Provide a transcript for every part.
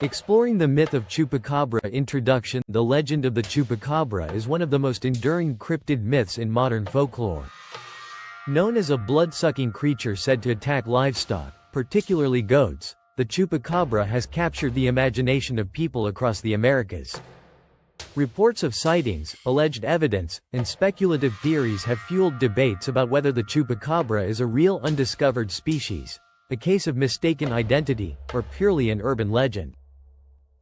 Exploring the myth of Chupacabra. Introduction. The legend of the Chupacabra is one of the most enduring cryptid myths in modern folklore. Known as a blood-sucking creature said to attack livestock, particularly goats, the Chupacabra has captured the imagination of people across the Americas. Reports of sightings, alleged evidence, and speculative theories have fueled debates about whether the Chupacabra is a real undiscovered species, a case of mistaken identity, or purely an urban legend.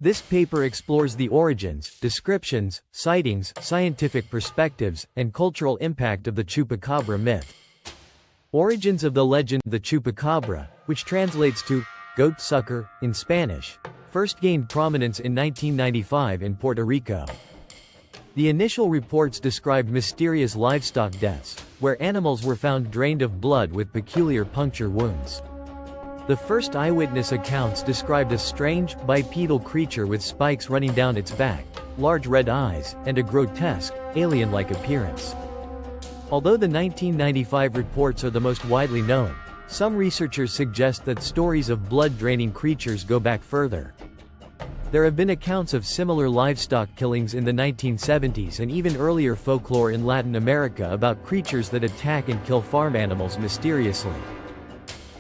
This paper explores the origins, descriptions, sightings, scientific perspectives, and cultural impact of the Chupacabra myth. Origins of the legend. The Chupacabra, which translates to goat sucker in Spanish, first gained prominence in 1995 in Puerto Rico. The initial reports described mysterious livestock deaths, where animals were found drained of blood with peculiar puncture wounds. The first eyewitness accounts described a strange, bipedal creature with spikes running down its back, large red eyes, and a grotesque, alien-like appearance. Although the 1995 reports are the most widely known, some researchers suggest that stories of blood-draining creatures go back further. There have been accounts of similar livestock killings in the 1970s and even earlier folklore in Latin America about creatures that attack and kill farm animals mysteriously.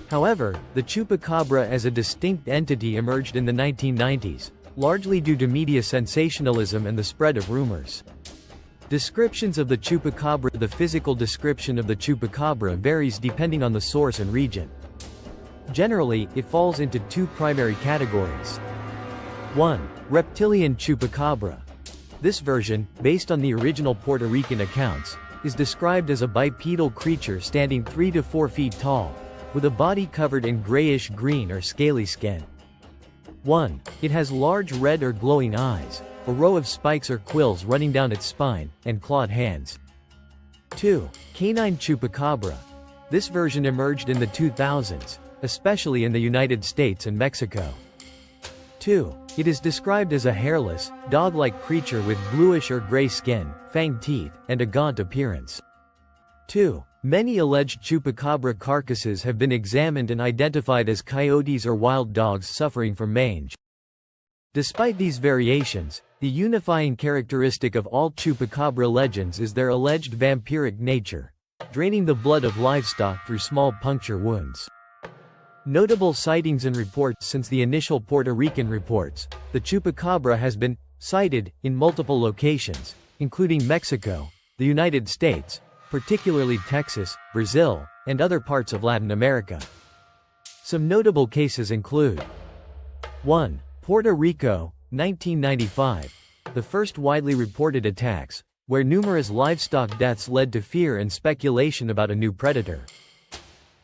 However, the Chupacabra as a distinct entity emerged in the 1990s, largely due to media sensationalism and the spread of rumors. Descriptions of the Chupacabra. The physical description of the Chupacabra varies depending on the source and region. Generally, it falls into two primary categories. 1. Reptilian Chupacabra. This version, based on the original Puerto Rican accounts, is described as a bipedal creature standing 3 to 4 feet tall, with a body covered in grayish-green or scaly skin. 1. It has large red or glowing eyes, a row of spikes or quills running down its spine, and clawed hands. 2. Canine Chupacabra. This version emerged in the 2000s, especially in the United States and Mexico. 2. It is described as a hairless, dog-like creature with bluish or gray skin, fanged teeth, and a gaunt appearance. 2. Many alleged Chupacabra carcasses have been examined and identified as coyotes or wild dogs suffering from mange. Despite these variations, the unifying characteristic of all Chupacabra legends is their alleged vampiric nature, draining the blood of livestock through small puncture wounds. Notable sightings and reports. Since the initial Puerto Rican reports, the Chupacabra has been sighted in multiple locations, including Mexico, the United States, particularly Texas, Brazil, and other parts of Latin America. Some notable cases include 1. Puerto Rico, 1995, the first widely reported attacks, where numerous livestock deaths led to fear and speculation about a new predator.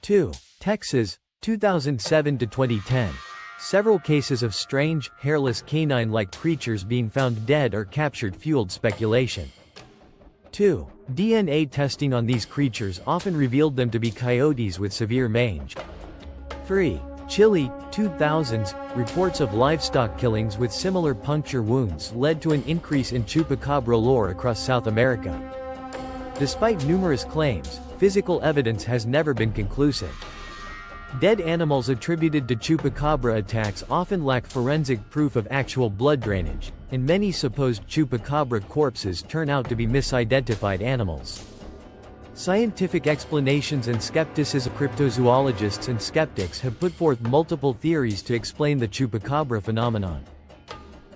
2. Texas, 2007 to 2010. Several cases of strange, hairless canine-like creatures being found dead or captured fueled speculation. 2. DNA testing on these creatures often revealed them to be coyotes with severe mange. 3. Chile, 2000s, reports of livestock killings with similar puncture wounds led to an increase in Chupacabra lore across South America. Despite numerous claims, physical evidence has never been conclusive. Dead animals attributed to Chupacabra attacks often lack forensic proof of actual blood drainage, and many supposed Chupacabra corpses turn out to be misidentified animals. Scientific explanations and skepticism. Cryptozoologists and skeptics have put forth multiple theories to explain the Chupacabra phenomenon.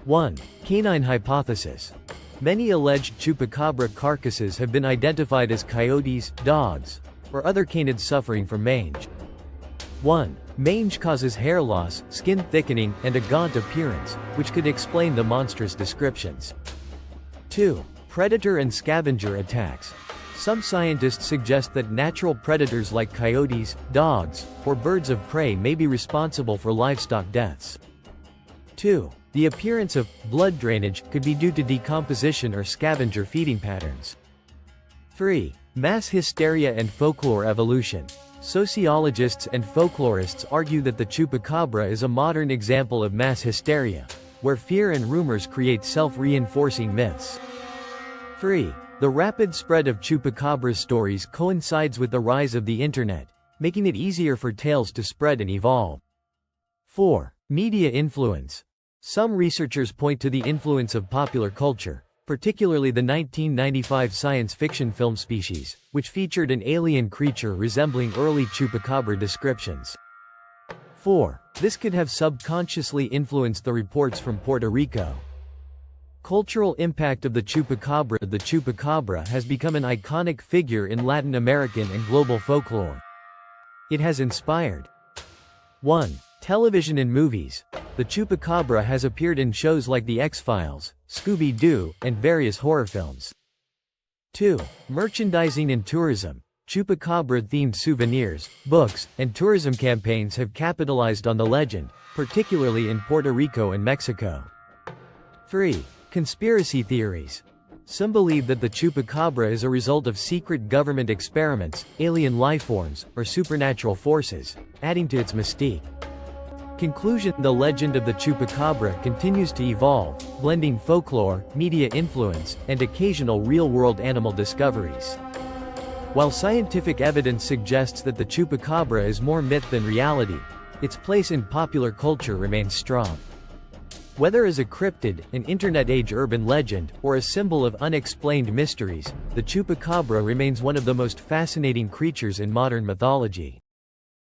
1. Canine hypothesis. Many alleged Chupacabra carcasses have been identified as coyotes, dogs, or other canids suffering from mange. 1. Mange causes hair loss, skin thickening, and a gaunt appearance, which could explain the monstrous descriptions. 2. Predator and scavenger attacks. Some scientists suggest that natural predators like coyotes, dogs, or birds of prey may be responsible for livestock deaths. 2. The appearance of blood drainage could be due to decomposition or scavenger feeding patterns. 3. Mass hysteria and folklore evolution. Sociologists and folklorists argue that the Chupacabra is a modern example of mass hysteria, where fear and rumors create self-reinforcing myths. 3. The rapid spread of Chupacabra stories coincides with the rise of the internet, making it easier for tales to spread and evolve. 4. Media influence. Some researchers point to the influence of popular culture, particularly the 1995 science fiction film Species, which featured an alien creature resembling early Chupacabra descriptions. 4. This could have subconsciously influenced the reports from Puerto Rico. Cultural impact of the Chupacabra. The Chupacabra has become an iconic figure in Latin American and global folklore. It has inspired 1. Television and movies. The Chupacabra has appeared in shows like The X-Files, Scooby-Doo, and various horror films. 2. Merchandising and tourism. Chupacabra-themed souvenirs, books, and tourism campaigns have capitalized on the legend, particularly in Puerto Rico and Mexico. 3. Conspiracy theories. Some believe that the Chupacabra is a result of secret government experiments, alien lifeforms, or supernatural forces, adding to its mystique. Conclusion: the legend of the Chupacabra continues to evolve, blending folklore, media influence, and occasional real-world animal discoveries. While scientific evidence suggests that the Chupacabra is more myth than reality, its place in popular culture remains strong. Whether as a cryptid, an internet-age urban legend, or a symbol of unexplained mysteries, the Chupacabra remains one of the most fascinating creatures in modern mythology.